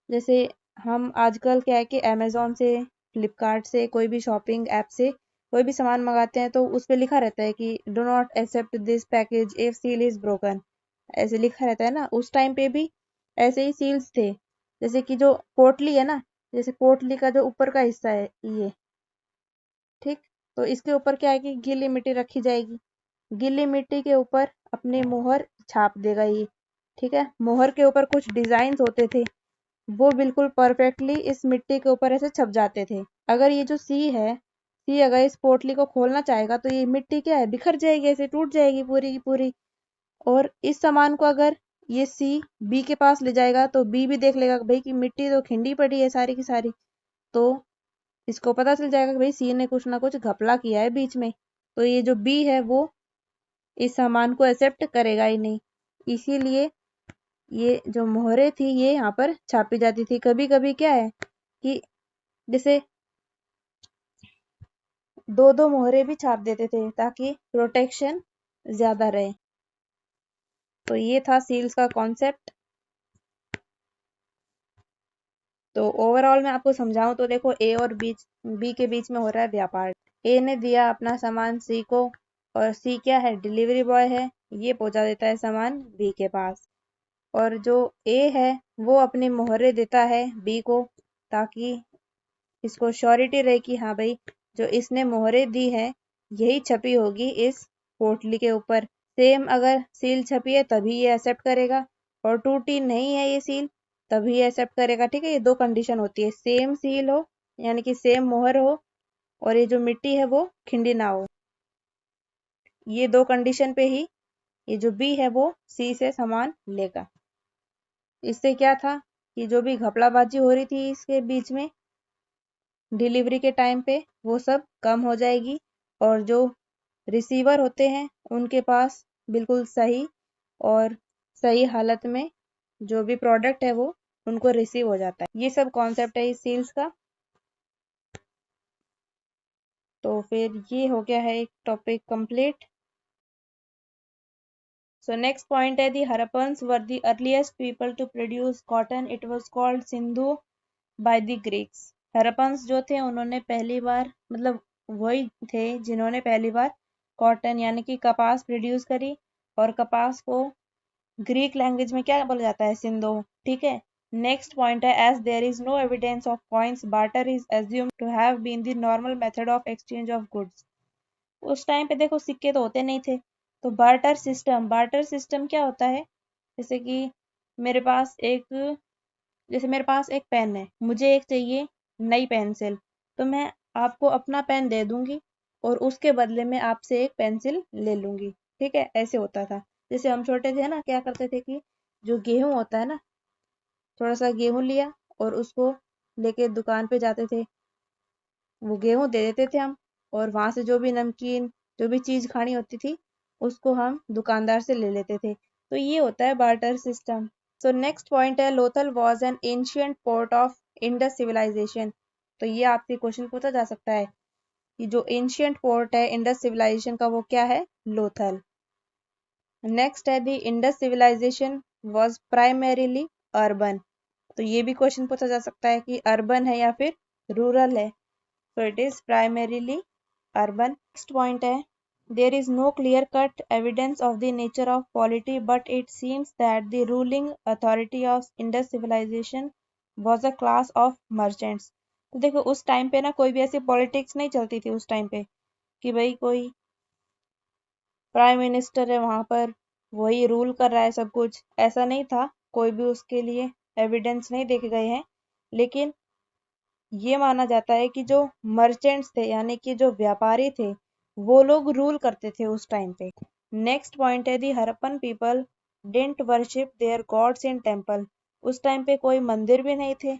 जैसे हम आजकल क्या है कि अमेजोन से फ्लिपकार्ट से, कोई भी शॉपिंग ऐप से कोई भी सामान मंगाते हैं तो उस पे लिखा रहता है कि do not accept this package if seal is broken, ऐसे लिखा रहता है ना। उस टाइम पे भी ऐसे ही सील्स थे। जैसे कि जो पोटली है ना, जैसे पोटली का जो ऊपर का हिस्सा है ये, ठीक, तो इसके ऊपर क्या है कि गीली मिट्टी रखी जाएगी। गीली मिट्टी के ऊपर अपनी मोहर छाप देगा ये, ठीक है। मोहर के ऊपर कुछ डिजाइन होते थे, वो बिल्कुल परफेक्टली इस मिट्टी के ऊपर ऐसे छप जाते थे। अगर ये जो सी है, सी अगर इस पोटली को खोलना चाहेगा तो ये मिट्टी क्या है, बिखर जाएगी, ऐसे टूट जाएगी पूरी की पूरी। और इस सामान को अगर ये सी बी के पास ले जाएगा तो बी भी देख लेगा कि भाई कि मिट्टी तो खिंडी पड़ी है सारी की सारी, तो इसको पता चल जाएगा कि भाई सी ने कुछ ना कुछ घपला किया है बीच में। तो ये जो बी है वो इस सामान को एक्सेप्ट करेगा ही नहीं। इसीलिए ये जो मोहरे थी ये यहाँ पर छापी जाती थी। कभी कभी क्या है कि जैसे दो दो मोहरे भी छाप देते थे ताकि प्रोटेक्शन ज्यादा रहे। तो ये था सील्स का कॉन्सेप्ट। तो ओवरऑल मैं आपको समझाऊं तो देखो, ए और बी के बीच में हो रहा है व्यापार। ए ने दिया अपना सामान सी को, और सी क्या है, डिलीवरी बॉय है, ये पहुंचा देता है सामान बी के पास। और जो ए है वो अपनी मोहरे देता है बी को, ताकि इसको श्योरिटी रहे कि हाँ भाई जो इसने मोहरे दी है यही छपी होगी इस पोटली के ऊपर। सेम अगर सील छपी है तभी ये एक्सेप्ट करेगा, और टूटी नहीं है ये सील तभी ये एक्सेप्ट करेगा, ठीक है। ये दो कंडीशन होती है, सेम सील हो यानी कि सेम मोहर हो, और ये जो मिट्टी है वो खिंडी ना हो। ये दो कंडीशन पे ही ये जो बी है वो सी से सामान लेगा। इससे क्या था कि जो भी घपलाबाजी हो रही थी इसके बीच में डिलीवरी के टाइम पे, वो सब कम हो जाएगी, और जो रिसीवर होते हैं उनके पास बिल्कुल सही और सही हालत में जो भी प्रोडक्ट है वो उनको रिसीव हो जाता है। ये सब कॉन्सेप्ट है इस सेल्स का। तो फिर ये हो गया है एक topic complete. So next point है, the Harappans were the earliest people to produce cotton. It was called Sindhu by the Greeks. Harappans जो थे उन्होंने पहली बार, मतलब वही थे जिन्होंने पहली बार कॉटन यानी कि कपास प्रोड्यूस करी, और कपास को ग्रीक लैंग्वेज में क्या बोला जाता है, सिंधु, ठीक है। नेक्स्ट पॉइंट है, as there is no evidence of coins, barter is assumed to have been the normal method of exchange of goods. उस टाइम पे देखो सिक्के तो होते नहीं थे, तो बार्टर सिस्टम क्या होता है, जैसे कि मेरे पास एक जैसे मेरे पास एक पेन है, मुझे एक चाहिए नई पेंसिल, तो मैं आपको अपना पेन दे दूंगी और उसके बदले में आपसे एक पेंसिल ले लूंगी, ठीक है। ऐसे होता था। जैसे हम छोटे थे ना, क्या करते थे कि जो गेहूं होता है ना, थोड़ा सा गेहूं लिया और उसको लेके दुकान पे जाते थे, वो गेहूं दे देते थे हम, और वहां से जो भी नमकीन जो भी चीज खानी होती थी उसको हम दुकानदार से ले लेते थे। तो ये होता है barter system. So next point है, Lothal was an ancient port of Indus civilisation. तो ये आपसे क्वेश्चन पूछा जा सकता है कि जो एंशियंट पोर्ट है इंडस सिविलाइजेशन का वो क्या है, लोथल। नेक्स्ट है, the Indus civilization was primarily urban. तो ये भी क्वेश्चन पूछा जा सकता है कि अर्बन है या फिर रूरल है। So it is primarily urban. Next point है, there is no clear-cut evidence of the nature of polity, but it seems that the ruling authority of Indus civilization was a class of merchants. तो देखो उस time पे ना कोई भी ऐसी politics नहीं चलती थी उस टाइम पे कि भाई कोई प्राइम मिनिस्टर है वहां पर, वही रूल कर रहा है सब कुछ, ऐसा नहीं था। कोई भी उसके लिए एविडेंस नहीं देखे गए हैं, लेकिन ये माना जाता है कि जो मर्चेंट्स थे यानी कि जो व्यापारी थे वो लोग रूल करते थे उस टाइम पे। नेक्स्ट पॉइंट है, the Harappan people didn't worship their gods in temple. उस टाइम पे कोई मंदिर भी नहीं थे,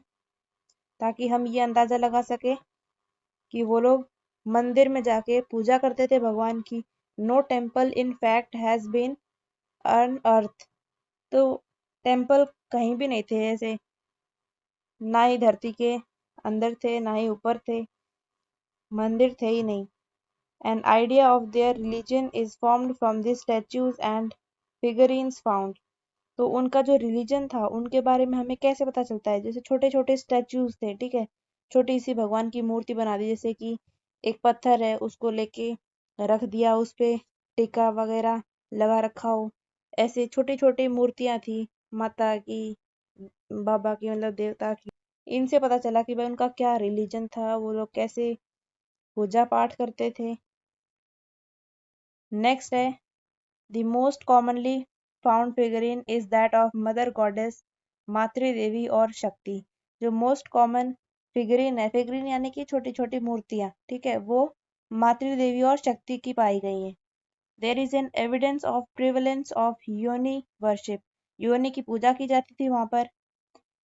ताकि हम ये अंदाजा लगा सके कि वो लोग मंदिर में जाके पूजा करते थे भगवान की। No temple in fact has been unearthed. तो टेम्पल कहीं भी नहीं थे ऐसे, ना ही धरती के अंदर थे ना ही ऊपर थे, मंदिर थे ही नहीं। An idea of their religion is formed from the statues and figurines found. तो उनका जो रिलीजन था उनके बारे में हमें कैसे पता चलता है, जैसे छोटे छोटे स्टैचूज थे, ठीक है, छोटी सी भगवान की मूर्ति बना दी, जैसे कि एक पत्थर है उसको लेके रख दिया, उस पे टीका वगैरह लगा रखा हो। ऐसे छोटी छोटी मूर्तियां थी माता की, बाबा की, मतलब देवता की। इनसे पता चला कि भाई उनका क्या रिलीजन था, वो लोग कैसे पूजा पाठ करते थे। नेक्स्ट है, the most commonly found figurine is that of mother goddess, मातृ देवी और शक्ति। जो मोस्ट कॉमन फिगरिन है, फिगरिन यानी कि छोटी छोटी मूर्तियां, ठीक है, वो मातृ देवी और शक्ति की पाई गई हैं। There is an evidence of prevalence of yoni worship, योनि की पूजा की जाती थी वहां पर।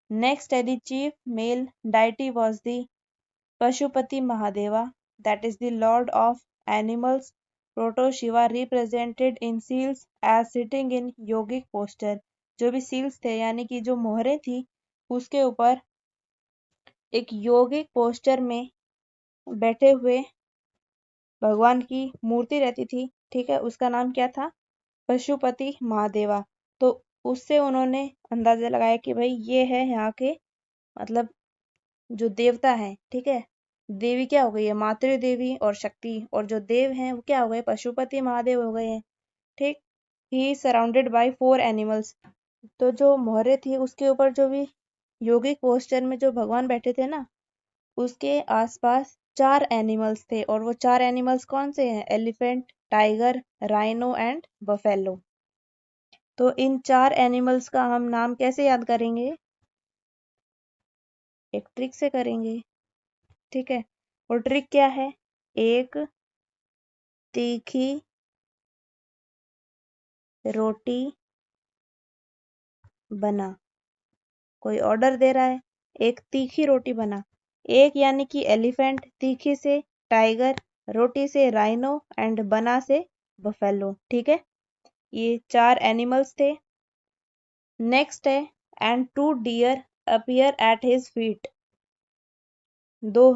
नेक्स्ट है, the chief male deity was the Pashupati Mahadeva, that is the lord of animals. Proto Shiva represented in seals as sitting in yogic posture. जो भी सील्स थे यानी कि जो मोहरे थी उसके ऊपर एक योगिक पोस्टर में बैठे हुए भगवान की मूर्ति रहती थी, ठीक है, उसका नाम क्या था, पशुपति महादेवा। तो उससे उन्होंने अंदाजा लगाया कि भाई ये है यहाँ के, मतलब जो देवता है, ठीक है, देवी क्या हो गई है, मातृ देवी और शक्ति, और जो देव हैं वो क्या हो गए, पशुपति महादेव हो गए हैं, ठीक। ही सराउंडेड बाय 4 एनिमल्स। तो जो मोहरे थी उसके ऊपर जो भी योगिक पोस्चर में जो भगवान बैठे थे ना, उसके आसपास 4 एनिमल्स थे, और वो 4 एनिमल्स कौन से हैं, elephant, tiger, rhino and buffalo. तो इन 4 एनिमल्स का हम नाम कैसे याद करेंगे, एक ट्रिक से करेंगे, ठीक है। और ट्रिक क्या है, एक तीखी रोटी बना, कोई ऑर्डर दे रहा है, एक तीखी रोटी बना। एक यानी कि एलिफेंट, तीखी से टाइगर, रोटी से राइनो एंड बना से बफेलो, ठीक है। ये 4 एनिमल्स थे। नेक्स्ट है, and 2 deer appear at his feet. 2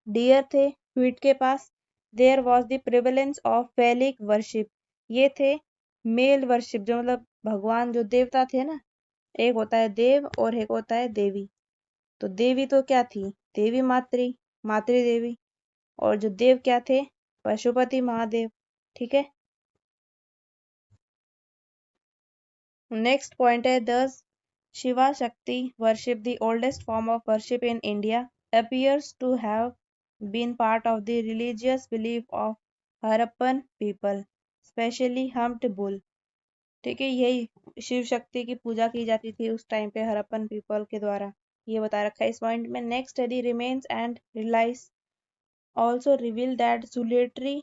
deer थे फीट के पास। There was the prevalence of phallic worship, ये थे मेल वर्शिप, जो मतलब भगवान जो देवता थे ना, एक होता है देव और एक होता है देवी। तो देवी तो क्या थी, देवी मातृ देवी, और जो देव क्या थे, पशुपति महादेव, ठीक है। नेक्स्ट पॉइंट है, दस शिवा शक्ति worship, the oldest form of worship in India, appears to have been part of the religious belief of Harappan people, especially humped bull, ठीक है। यही शिव शक्ति की पूजा की जाती थी उस टाइम पे हरप्पन पीपल के द्वारा, ये बता रखा है इस पॉइंट में। नेक्स्ट है, the remains and realise also reveal that solitary,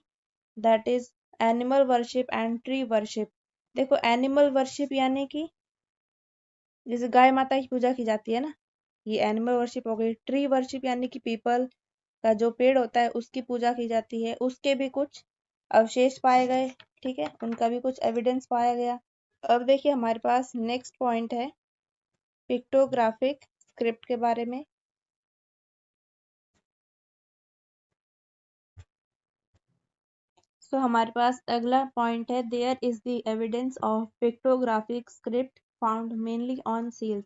that is animal worship and tree worship. देखो एनिमल वर्शिप यानी कि जैसे गाय माता की पूजा की जाती है ना, ये एनिमल वर्शिप हो गई। ट्री वर्शिप यानी कि पीपल का जो पेड़ होता है उसकी पूजा की जाती है, उसके भी कुछ अवशेष पाए गए, ठीक है, उनका भी कुछ एविडेंस पाया गया। अब देखिए हमारे पास नेक्स्ट पॉइंट है पिक्टोग्राफिक स्क्रिप्ट के बारे में। सो हमारे पास अगला पॉइंट है, there is the evidence of pictographic script found mainly on seals.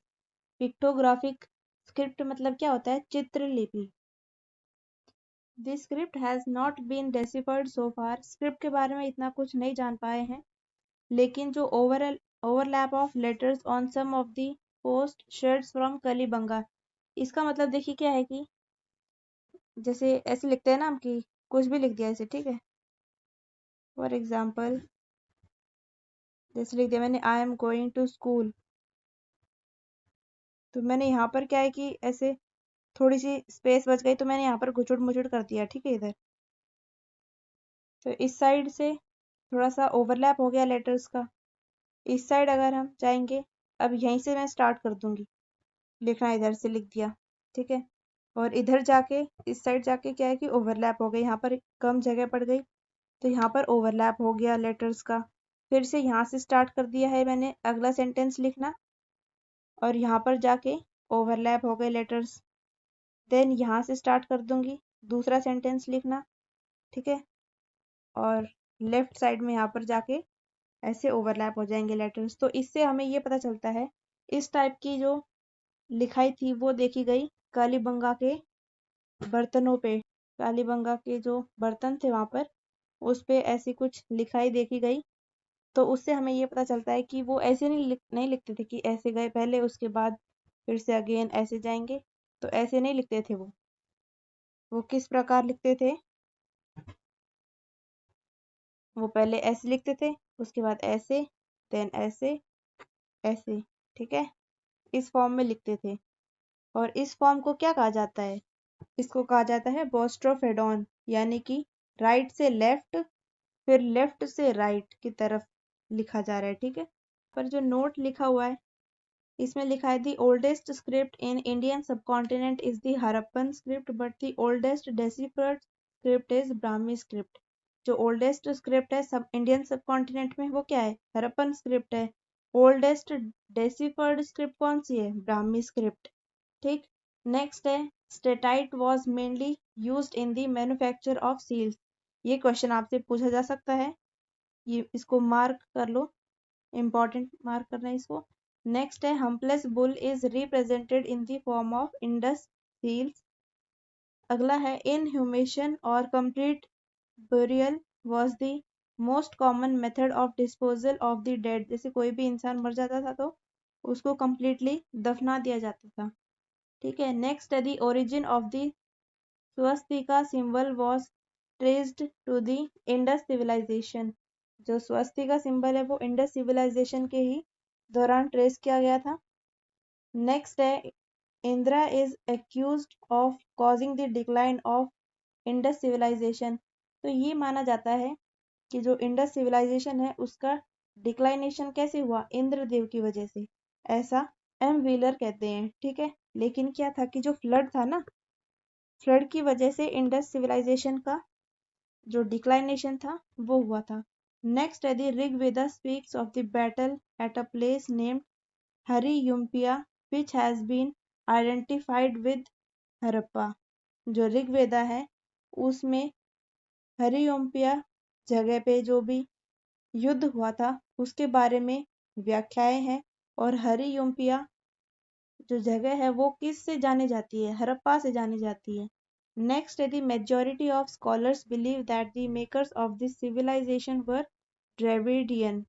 Pictographic script मतलब क्या होता है, चित्रलिपि। This script has not been deciphered so far, script के बारे में इतना कुछ नहीं जान पाए हैं, लेकिन जो overlap of letters on some of the potsherds from Kalibangan, इसका मतलब देखिए क्या है कि जैसे ऐसे लिखते हैं ना हम कि कुछ भी लिख दिया ऐसे, ठीक है, फॉर एग्जाम्पल जैसे लिख दिया मैंने I am going to school, तो मैंने यहाँ पर क्या है कि ऐसे थोड़ी सी स्पेस बच गई तो मैंने यहाँ पर घुचुड़ मुचुड़ कर दिया, ठीक है इधर। तो इस साइड से थोड़ा सा ओवरलैप हो गया लेटर्स का। इस साइड अगर हम जाएंगे, अब यहीं से मैं स्टार्ट कर दूंगी लिखना, इधर से लिख दिया, ठीक है। और इधर जाके इस साइड जाके क्या है कि ओवरलैप हो गई, यहाँ पर कम जगह पड़ गई तो यहाँ पर ओवरलैप हो गया लेटर्स का। फिर से यहाँ से स्टार्ट कर दिया है मैंने अगला सेंटेंस लिखना, और यहाँ पर जाके ओवरलैप हो गए लेटर्स। देन यहाँ से स्टार्ट कर दूंगी दूसरा सेंटेंस लिखना, ठीक है, और लेफ्ट साइड में यहाँ पर जाके ऐसे ओवरलैप हो जाएंगे लेटर्स। तो इससे हमें ये पता चलता है इस टाइप की जो लिखाई थी वो देखी गई कालीबंगा के बर्तनों पे, कालीबंगा के जो बर्तन थे वहां पर उस पे ऐसी कुछ लिखाई देखी गई। तो उससे हमें ये पता चलता है कि वो ऐसे नहीं लिखते थे कि ऐसे गए पहले उसके बाद फिर से अगेन ऐसे जाएंगे, तो ऐसे नहीं लिखते थे वो किस प्रकार लिखते थे, वो पहले ऐसे लिखते थे, उसके बाद ऐसे, देन ऐसे, ऐसे, ठीक है, इस फॉर्म में लिखते थे। और इस फॉर्म को क्या कहा जाता है, इसको कहा जाता है बोस्ट्रोफेडोन, यानी कि राइट से लेफ्ट फिर लेफ्ट से राइट की तरफ लिखा जा रहा है, ठीक है। पर जो नोट लिखा हुआ है इसमें लिखा है the oldest script in Indian subcontinent is the Harappan script but the oldest deciphered script is Brahmi script. जो ओल्डेस्ट स्क्रिप्ट है सब इंडियन सबकॉन्टिनेंट में वो क्या है, हरप्पन स्क्रिप्ट है। ओल्डेस्ट डेसिफर्ड स्क्रिप्ट कौन सी है, ब्राह्मी स्क्रिप्ट, ठीक। नेक्स्ट है steatite was mainly used in the manufacture of seals. ये क्वेश्चन आपसे पूछा जा सकता है, ये इसको मार्क कर लो, इम्पोर्टेंट मार्क करना है इसको। नेक्स्ट है humpless bull is represented in the form of Indus seals. अगला है इनह्यूमेशन और complete burial was the most common method of disposal of the dead। जैसे कोई भी इंसान मर जाता था तो उसको completely दफना दिया जाता था, ठीक है। नेक्स्ट है the origin of the swastika symbol was traced to the Indus civilisation. जो स्वस्तिका सिंबल है वो इंडस सिविलाइजेशन के ही दौरान ट्रेस किया गया था। नेक्स्ट है Indra is accused of causing the decline of Indus civilisation. तो ये माना जाता है कि जो इंडस सिविलाइजेशन है उसका डिक्लाइनेशन कैसे हुआ, इंद्रदेव की वजह से, ऐसा एम व्हीलर कहते हैं, ठीक है। लेकिन क्या था कि जो फ्लड था ना, फ्लड की वजह से इंडस सिविलाइजेशन का जो डिक्लाइनेशन था वो हुआ था। नेक्स्ट है the Rigveda speaks of the battle at a place named Hariyupiya which has been identified with Harappa. जो ऋग्वेदा है उसमें हरियोम्पिया जगह पे जो भी युद्ध हुआ था उसके बारे में व्याख्याएं हैं। और हरियोम्पिया जो जगह है वो किस से जानी जाती है, हड़प्पा से जानी जाती है। नेक्स्ट है the majority of scholars believe that the makers of this civilisation were Dravidian.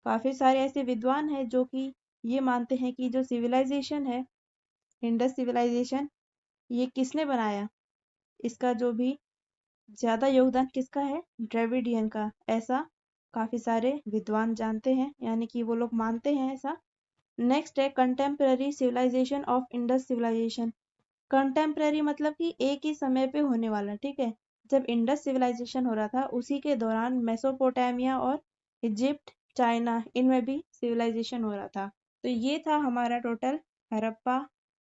काफी सारे ऐसे विद्वान हैं जो कि ये मानते हैं कि जो सिविलाइजेशन है इंडस सिविलाइजेशन, ये किसने बनाया, इसका जो भी ज्यादा योगदान किसका है, ड्रेविडियन का, ऐसा काफी सारे विद्वान जानते हैं, यानी कि वो लोग मानते हैं ऐसा। नेक्स्ट है contemporary civilisation of Indus civilisation. Contemporary मतलब कि एक ही समय पे होने वाला, ठीक है। जब इंडस सिविलाइजेशन हो रहा था उसी के दौरान मेसोपोटामिया और इजिप्ट, चाइना, इनमें भी सिविलाइजेशन हो रहा था। तो ये था हमारा टोटल हड़प्पा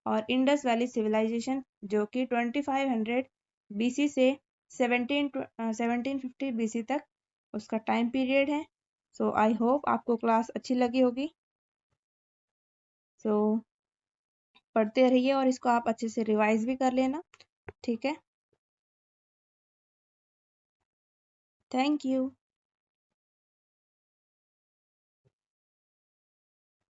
और इंडस वैली सिविलाइजेशन, जो कि 2500 बीसी से 1750 बीसी तक उसका टाइम पीरियड है। सो आई होप आपको क्लास अच्छी लगी होगी। सो पढ़ते रहिए और इसको आप अच्छे से रिवाइज भी कर लेना, ठीक है। Thank you.